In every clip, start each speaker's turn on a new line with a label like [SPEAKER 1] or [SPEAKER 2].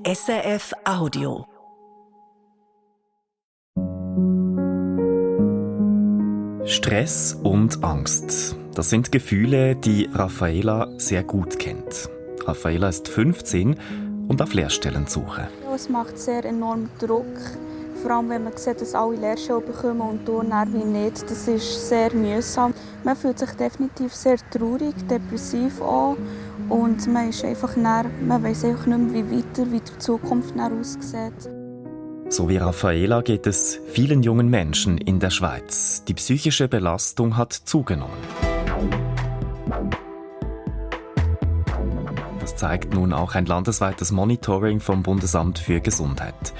[SPEAKER 1] SRF Audio.
[SPEAKER 2] Stress und Angst. Das sind Gefühle, die Raffaela sehr gut kennt. Raffaela ist 15 und auf Lehrstellensuche.
[SPEAKER 3] Ja, es macht sehr enorm Druck. Vor allem, wenn man sieht, dass alle Lehrstellen bekommen und du dann wie nicht. Das ist sehr mühsam. Man fühlt sich definitiv sehr traurig, depressiv auch. Und man ist einfach man weiss einfach nicht mehr, wie die Zukunft aussieht.
[SPEAKER 2] So wie Raffaela geht es vielen jungen Menschen in der Schweiz. Die psychische Belastung hat zugenommen. Das zeigt nun auch ein landesweites Monitoring vom Bundesamt für Gesundheit.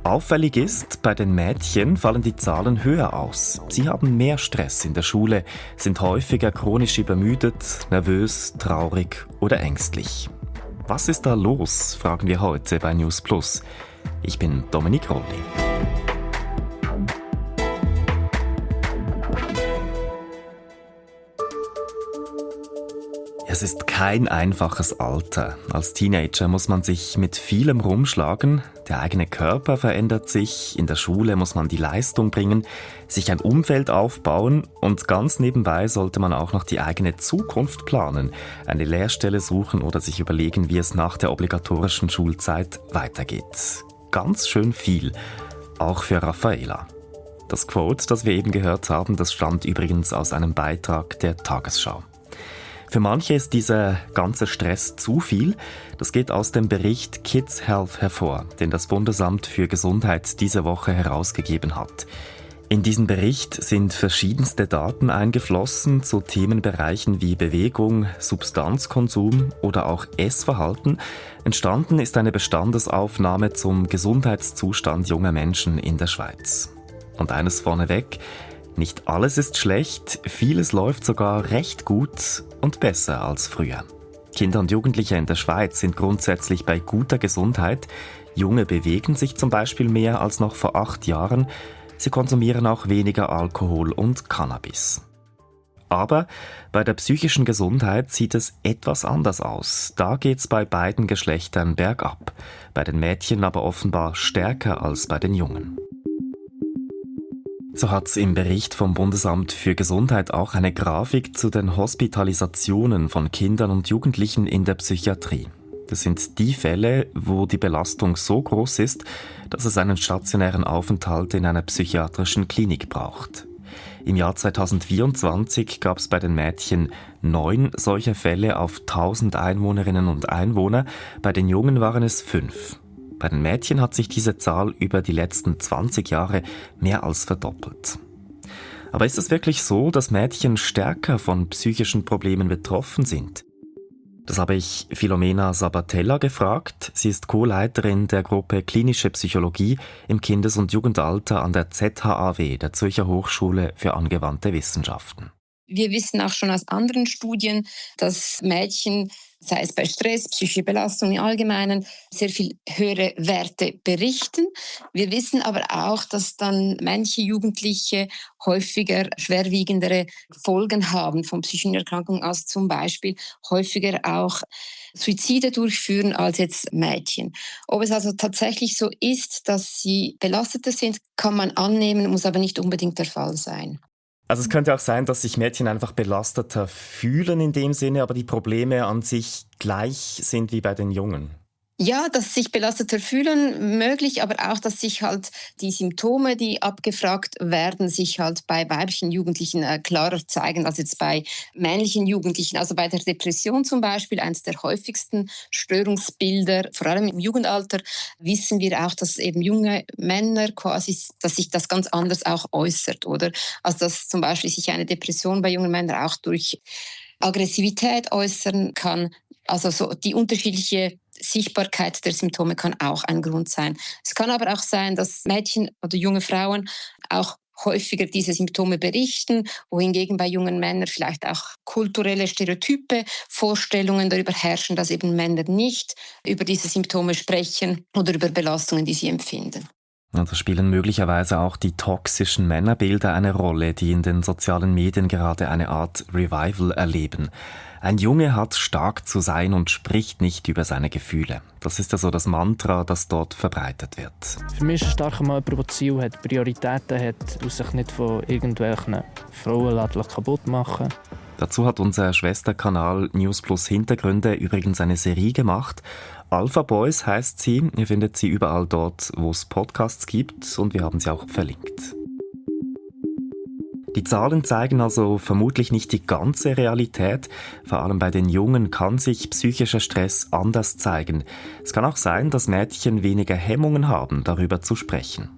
[SPEAKER 2] Auffällig ist, bei den Mädchen fallen die Zahlen höher aus. Sie haben mehr Stress in der Schule, sind häufiger chronisch übermüdet, nervös, traurig oder ängstlich. Was ist da los, fragen wir heute bei News Plus. Ich bin Dominik Rolli. Es ist kein einfaches Alter. Als Teenager muss man sich mit vielem rumschlagen. Der eigene Körper verändert sich, in der Schule muss man die Leistung bringen, sich ein Umfeld aufbauen und ganz nebenbei sollte man auch noch die eigene Zukunft planen, eine Lehrstelle suchen oder sich überlegen, wie es nach der obligatorischen Schulzeit weitergeht. Ganz schön viel, auch für Raffaela. Das Quote, das wir eben gehört haben, das stammt übrigens aus einem Beitrag der Tagesschau. Für manche ist dieser ganze Stress zu viel. Das geht aus dem Bericht Kids Health hervor, den das Bundesamt für Gesundheit diese Woche herausgegeben hat. In diesen Bericht sind verschiedenste Daten eingeflossen zu Themenbereichen wie Bewegung, Substanzkonsum oder auch Essverhalten. Entstanden ist eine Bestandesaufnahme zum Gesundheitszustand junger Menschen in der Schweiz. Und eines vorneweg: Nicht alles ist schlecht, vieles läuft sogar recht gut und besser als früher. Kinder und Jugendliche in der Schweiz sind grundsätzlich bei guter Gesundheit. Junge bewegen sich zum Beispiel mehr als noch vor 8 Jahren. Sie konsumieren auch weniger Alkohol und Cannabis. Aber bei der psychischen Gesundheit sieht es etwas anders aus. Da geht's bei beiden Geschlechtern bergab. Bei den Mädchen aber offenbar stärker als bei den Jungen. So hat's im Bericht vom Bundesamt für Gesundheit auch eine Grafik zu den Hospitalisationen von Kindern und Jugendlichen in der Psychiatrie. Das sind die Fälle, wo die Belastung so groß ist, dass es einen stationären Aufenthalt in einer psychiatrischen Klinik braucht. Im Jahr 2024 gab es bei den Mädchen 9 solcher Fälle auf 1000 Einwohnerinnen und Einwohner, bei den Jungen waren es 5. Bei den Mädchen hat sich diese Zahl über die letzten 20 Jahre mehr als verdoppelt. Aber ist es wirklich so, dass Mädchen stärker von psychischen Problemen betroffen sind? Das habe ich Filomena Sabatella gefragt. Sie ist Co-Leiterin der Gruppe Klinische Psychologie im Kindes- und Jugendalter an der ZHAW, der Zürcher Hochschule für angewandte Wissenschaften.
[SPEAKER 4] Wir wissen auch schon aus anderen Studien, dass Mädchen, sei es bei Stress, psychische Belastung im Allgemeinen, sehr viel höhere Werte berichten. Wir wissen aber auch, dass dann manche Jugendliche häufiger schwerwiegendere Folgen haben von psychischen Erkrankungen, als zum Beispiel häufiger auch Suizide durchführen als jetzt Mädchen. Ob es also tatsächlich so ist, dass sie belasteter sind, kann man annehmen, muss aber nicht unbedingt der Fall sein.
[SPEAKER 2] Also es könnte auch sein, dass sich Mädchen einfach belasteter fühlen in dem Sinne, aber die Probleme an sich gleich sind wie bei den Jungen.
[SPEAKER 4] Ja, dass sich belasteter fühlen, möglich, aber auch, dass sich halt die Symptome, die abgefragt werden, sich halt bei weiblichen Jugendlichen klarer zeigen als jetzt bei männlichen Jugendlichen. Also bei der Depression zum Beispiel, eines der häufigsten Störungsbilder, vor allem im Jugendalter, wissen wir auch, dass eben junge Männer quasi, dass sich das ganz anders auch äußert, oder? Also dass zum Beispiel sich eine Depression bei jungen Männern auch durch Aggressivität äußern kann. Also so die unterschiedliche Sichtbarkeit der Symptome kann auch ein Grund sein. Es kann aber auch sein, dass Mädchen oder junge Frauen auch häufiger diese Symptome berichten, wohingegen bei jungen Männern vielleicht auch kulturelle Stereotype, Vorstellungen darüber herrschen, dass eben Männer nicht über diese Symptome sprechen oder über Belastungen, die sie empfinden.
[SPEAKER 2] Und da spielen möglicherweise auch die toxischen Männerbilder eine Rolle, die in den sozialen Medien gerade eine Art Revival erleben. Ein Junge hat stark zu sein und spricht nicht über seine Gefühle. Das ist ja so das Mantra, das dort verbreitet wird.
[SPEAKER 5] Für mich ist ein starker Mann jemand, der Ziele hat, Prioritäten hat und sich nicht von irgendwelchen Frauen kaputt machen.
[SPEAKER 2] Dazu hat unser Schwesterkanal News Plus Hintergründe übrigens eine Serie gemacht. Alpha Boys heisst sie. Ihr findet sie überall dort, wo es Podcasts gibt, und wir haben sie auch verlinkt. Die Zahlen zeigen also vermutlich nicht die ganze Realität. Vor allem bei den Jungen kann sich psychischer Stress anders zeigen. Es kann auch sein, dass Mädchen weniger Hemmungen haben, darüber zu sprechen.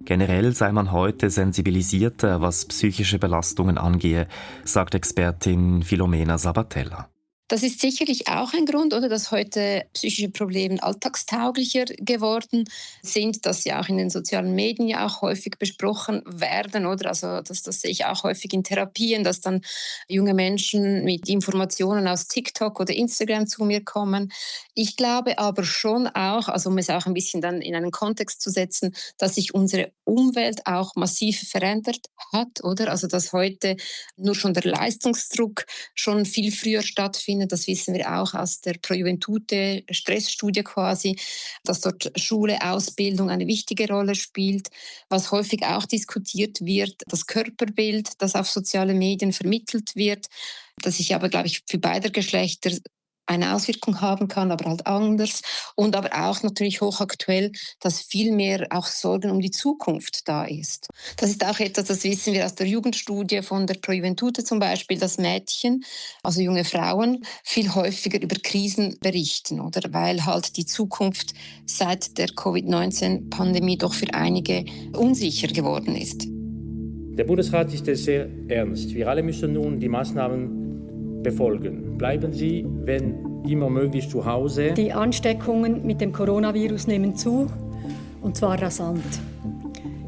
[SPEAKER 2] Generell sei man heute sensibilisierter, was psychische Belastungen angehe, sagt Expertin Filomena Sabatella.
[SPEAKER 4] Das ist sicherlich auch ein Grund, oder, dass heute psychische Probleme alltagstauglicher geworden sind, dass sie auch in den sozialen Medien ja auch häufig besprochen werden, oder? Also das sehe ich auch häufig in Therapien, dass dann junge Menschen mit Informationen aus TikTok oder Instagram zu mir kommen. Ich glaube aber schon auch, also um es auch ein bisschen dann in einen Kontext zu setzen, dass sich unsere Umwelt auch massiv verändert hat, oder? Also dass heute nur schon der Leistungsdruck schon viel früher stattfindet. Das wissen wir auch aus der Pro Juventute Stressstudie quasi, dass dort Schule, Ausbildung eine wichtige Rolle spielt. Was häufig auch diskutiert wird, das Körperbild, das auf soziale Medien vermittelt wird, das sich aber, glaube ich, für beide Geschlechter eine Auswirkung haben kann, aber halt anders. Und aber auch natürlich hochaktuell, dass viel mehr auch Sorgen um die Zukunft da ist. Das ist auch etwas, das wissen wir aus der Jugendstudie von der Pro Juventute zum Beispiel, dass Mädchen, also junge Frauen, viel häufiger über Krisen berichten, oder? Weil halt die Zukunft seit der Covid-19-Pandemie doch für einige unsicher geworden ist.
[SPEAKER 6] Der Bundesrat ist es sehr ernst. Wir alle müssen nun die Maßnahmen befolgen. Bleiben Sie, wenn immer möglich, zu Hause.
[SPEAKER 7] Die Ansteckungen mit dem Coronavirus nehmen zu, und zwar rasant.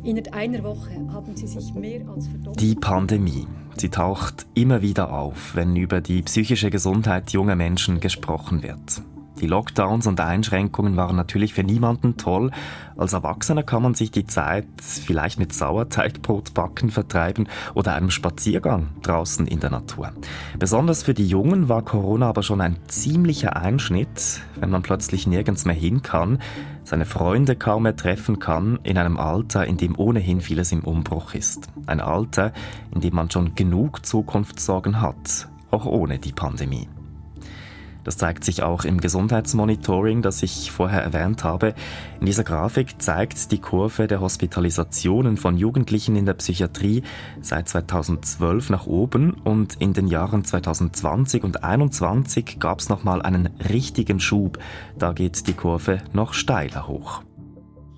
[SPEAKER 7] Innerhalb einer Woche haben sie sich mehr als verdoppelt.
[SPEAKER 2] Die Pandemie. Sie taucht immer wieder auf, wenn über die psychische Gesundheit junger Menschen gesprochen wird. Die Lockdowns und Einschränkungen waren natürlich für niemanden toll. Als Erwachsener kann man sich die Zeit vielleicht mit Sauerteigbrotbacken vertreiben oder einem Spaziergang draußen in der Natur. Besonders für die Jungen war Corona aber schon ein ziemlicher Einschnitt, wenn man plötzlich nirgends mehr hin kann, seine Freunde kaum mehr treffen kann, in einem Alter, in dem ohnehin vieles im Umbruch ist. Ein Alter, in dem man schon genug Zukunftssorgen hat, auch ohne die Pandemie. Das zeigt sich auch im Gesundheitsmonitoring, das ich vorher erwähnt habe. In dieser Grafik zeigt die Kurve der Hospitalisationen von Jugendlichen in der Psychiatrie seit 2012 nach oben, und in den Jahren 2020 und 2021 gab es nochmal einen richtigen Schub. Da geht die Kurve noch steiler hoch.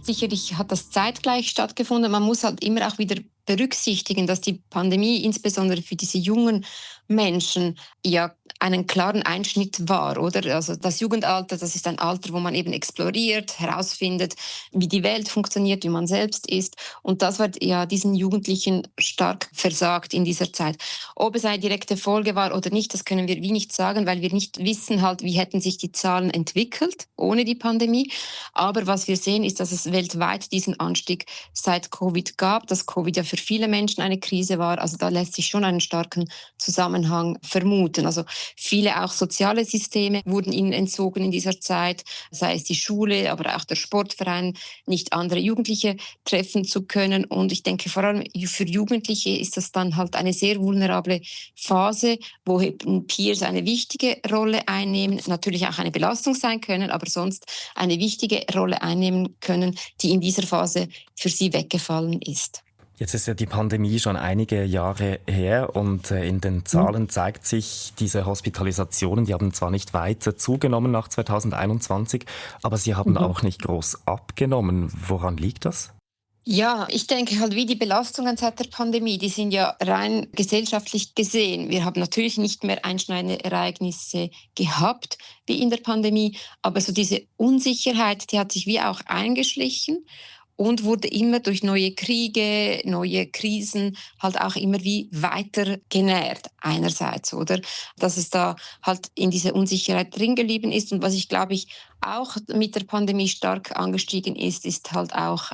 [SPEAKER 4] Sicherlich hat das zeitgleich stattgefunden. Man muss halt immer auch wieder berücksichtigen, dass die Pandemie insbesondere für diese jungen Menschen ja einen klaren Einschnitt war, oder? Also das Jugendalter, das ist ein Alter, wo man eben exploriert, herausfindet, wie die Welt funktioniert, wie man selbst ist. Und das wird ja diesen Jugendlichen stark versagt in dieser Zeit. Ob es eine direkte Folge war oder nicht, das können wir wie nicht sagen, weil wir nicht wissen halt, wie hätten sich die Zahlen entwickelt ohne die Pandemie. Aber was wir sehen, ist, dass es weltweit diesen Anstieg seit Covid gab, dass Covid ja für viele Menschen eine Krise war. Also da lässt sich schon einen starken Zusammenhang vermuten. Also viele auch soziale Systeme wurden ihnen entzogen in dieser Zeit, sei es die Schule, aber auch der Sportverein, nicht andere Jugendliche treffen zu können. Und ich denke, vor allem für Jugendliche ist das dann halt eine sehr vulnerable Phase, wo eben Peers eine wichtige Rolle einnehmen, natürlich auch eine Belastung sein können, aber sonst eine wichtige Rolle einnehmen können, die in dieser Phase für sie weggefallen ist.
[SPEAKER 2] Jetzt ist ja die Pandemie schon einige Jahre her, und in den Zahlen zeigt sich, diese Hospitalisationen, die haben zwar nicht weiter zugenommen nach 2021, aber sie haben auch nicht groß abgenommen. Woran liegt das?
[SPEAKER 4] Ja, ich denke halt, wie die Belastungen seit der Pandemie, die sind ja rein gesellschaftlich gesehen. Wir haben natürlich nicht mehr einschneidende Ereignisse gehabt wie in der Pandemie, aber so diese Unsicherheit, die hat sich wie auch eingeschlichen. und wurde immer durch neue Kriege, neue Krisen halt auch immer wie weiter genährt einerseits, oder? Dass es da halt in diese Unsicherheit drin geblieben ist. Und was ich glaube ich auch mit der Pandemie stark angestiegen ist halt auch,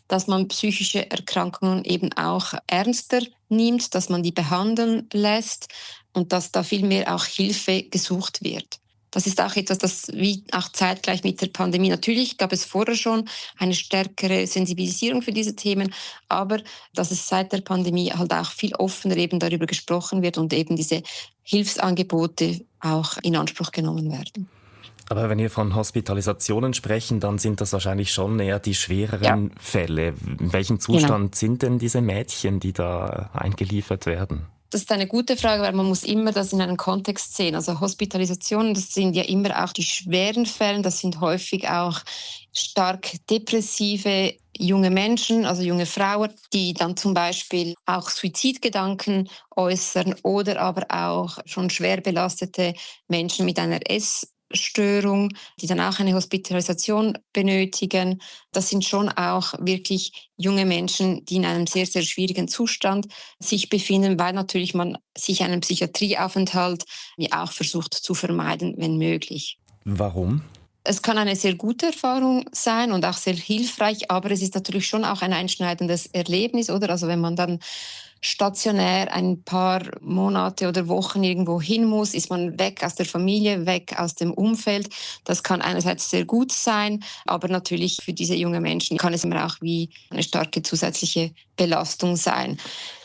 [SPEAKER 4] dass man psychische Erkrankungen eben auch ernster nimmt, dass man die behandeln lässt und dass da viel mehr auch Hilfe gesucht wird. Das ist auch etwas, das wie auch zeitgleich mit der Pandemie. Natürlich gab es vorher schon eine stärkere Sensibilisierung für diese Themen, aber dass es seit der Pandemie halt auch viel offener eben darüber gesprochen wird und eben diese Hilfsangebote auch in Anspruch genommen werden.
[SPEAKER 2] Aber wenn wir von Hospitalisationen sprechen, dann sind das wahrscheinlich schon eher die schwereren Fälle. In welchem Zustand sind denn diese Mädchen, die da eingeliefert werden?
[SPEAKER 4] Das ist eine gute Frage, weil man muss immer das in einem Kontext sehen. Also Hospitalisationen, das sind ja immer auch die schweren Fälle. Das sind häufig auch stark depressive junge Menschen, also junge Frauen, die dann zum Beispiel auch Suizidgedanken äußern oder aber auch schon schwer belastete Menschen mit einer Essstörung, die dann auch eine Hospitalisation benötigen. Das sind schon auch wirklich junge Menschen, die in einem sehr, sehr schwierigen Zustand sich befinden, weil natürlich man sich einen Psychiatrieaufenthalt auch versucht zu vermeiden, wenn möglich.
[SPEAKER 2] Warum?
[SPEAKER 4] Es kann eine sehr gute Erfahrung sein und auch sehr hilfreich, aber es ist natürlich schon auch ein einschneidendes Erlebnis, oder? Also wenn man dann stationär ein paar Monate oder Wochen irgendwo hin muss, ist man weg aus der Familie, weg aus dem Umfeld. Das kann einerseits sehr gut sein, aber natürlich für diese jungen Menschen kann es immer auch wie eine starke zusätzliche Belastung sein.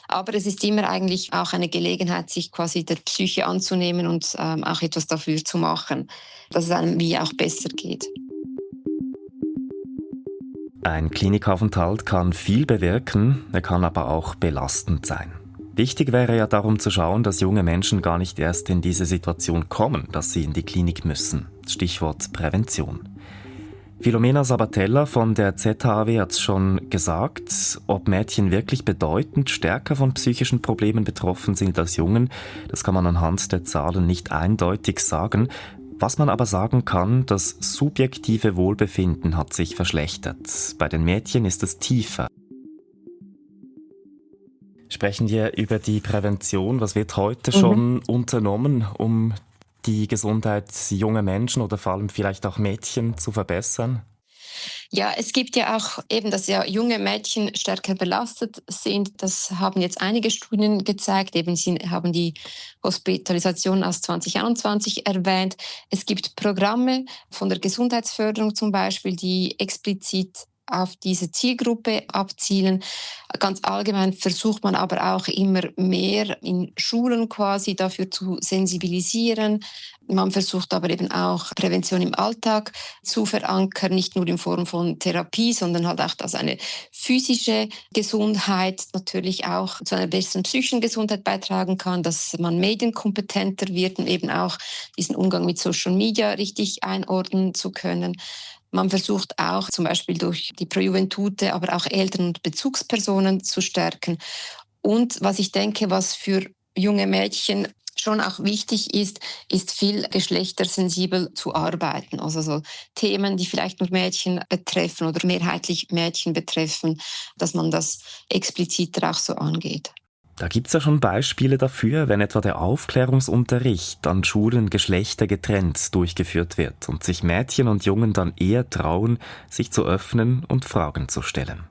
[SPEAKER 4] Aber es ist immer eigentlich auch eine Gelegenheit, sich quasi der Psyche anzunehmen und auch etwas dafür zu machen, dass es einem wie auch besser geht.
[SPEAKER 2] Ein Klinikaufenthalt kann viel bewirken, er kann aber auch belastend sein. Wichtig wäre ja darum zu schauen, dass junge Menschen gar nicht erst in diese Situation kommen, dass sie in die Klinik müssen. Stichwort Prävention. Filomena Sabatella von der ZHAW hat es schon gesagt, ob Mädchen wirklich bedeutend stärker von psychischen Problemen betroffen sind als Jungen, das kann man anhand der Zahlen nicht eindeutig sagen. Was man aber sagen kann, das subjektive Wohlbefinden hat sich verschlechtert. Bei den Mädchen ist es tiefer. Sprechen wir über die Prävention. Was wird heute schon unternommen, um die Gesundheit junger Menschen oder vor allem vielleicht auch Mädchen zu verbessern?
[SPEAKER 4] Ja, es gibt ja auch eben, dass ja junge Mädchen stärker belastet sind. Das haben jetzt einige Studien gezeigt. Eben, sie haben die Hospitalisation aus 2021 erwähnt. Es gibt Programme von der Gesundheitsförderung zum Beispiel, die explizit auf diese Zielgruppe abzielen. Ganz allgemein versucht man aber auch immer mehr in Schulen quasi dafür zu sensibilisieren. Man versucht aber eben auch Prävention im Alltag zu verankern, nicht nur in Form von Therapie, sondern halt auch, dass eine physische Gesundheit natürlich auch zu einer besseren psychischen Gesundheit beitragen kann, dass man medienkompetenter wird und eben auch diesen Umgang mit Social Media richtig einordnen zu können. Man versucht auch zum Beispiel durch die Pro Juventute, aber auch Eltern und Bezugspersonen zu stärken. Und was ich denke, was für junge Mädchen schon auch wichtig ist, ist viel geschlechtersensibel zu arbeiten. Also so Themen, die vielleicht nur Mädchen betreffen oder mehrheitlich Mädchen betreffen, dass man das expliziter auch so angeht.
[SPEAKER 2] Da gibt's ja schon Beispiele dafür, wenn etwa der Aufklärungsunterricht an Schulen geschlechtergetrennt durchgeführt wird und sich Mädchen und Jungen dann eher trauen, sich zu öffnen und Fragen zu stellen.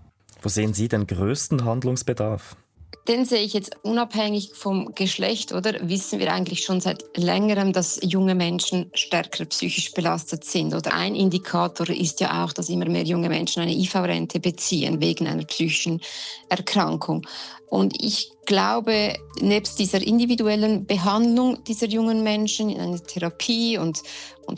[SPEAKER 2] Wo sehen Sie den größten Handlungsbedarf?
[SPEAKER 4] Den sehe ich jetzt unabhängig vom Geschlecht, oder? Wissen wir eigentlich schon seit längerem, dass junge Menschen stärker psychisch belastet sind. Oder ein Indikator ist ja auch, dass immer mehr junge Menschen eine IV-Rente beziehen wegen einer psychischen Erkrankung. Und ich glaube, nebst dieser individuellen Behandlung dieser jungen Menschen in einer Therapie und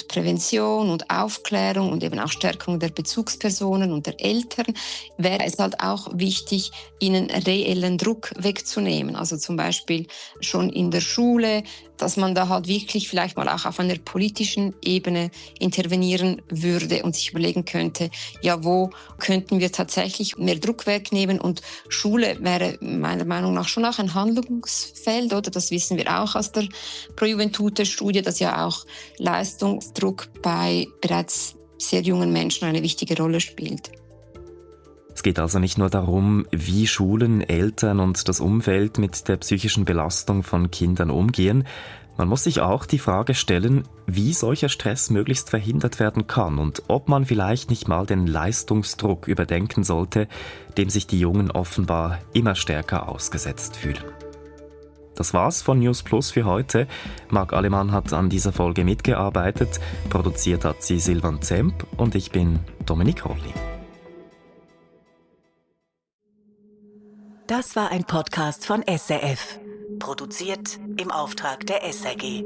[SPEAKER 4] Prävention und Aufklärung und eben auch Stärkung der Bezugspersonen und der Eltern, wäre es halt auch wichtig, ihnen reellen Druck wegzunehmen. Also zum Beispiel schon in der Schule, dass man da halt wirklich vielleicht mal auch auf einer politischen Ebene intervenieren würde und sich überlegen könnte, ja, wo könnten wir tatsächlich mehr Druck wegnehmen? Und Schule wäre meiner Meinung nach schon auch ein Handlungsfeld, oder? Das wissen wir auch aus der Pro Juventute-Studie, dass ja auch Leistungsdruck bei bereits sehr jungen Menschen eine wichtige Rolle spielt.
[SPEAKER 2] Es Es geht also nicht nur darum, wie Schulen, Eltern und das Umfeld mit der psychischen Belastung von Kindern umgehen. Man muss sich auch die Frage stellen, wie solcher Stress möglichst verhindert werden kann und ob man vielleicht nicht mal den Leistungsdruck überdenken sollte, dem sich die Jungen offenbar immer stärker ausgesetzt fühlen. Das war's von News Plus für heute. Marc Alemann hat an dieser Folge mitgearbeitet, produziert hat sie Silvan Zemp und ich bin Dominik Horli.
[SPEAKER 1] Das war ein Podcast von SRF. Produziert im Auftrag der SRG.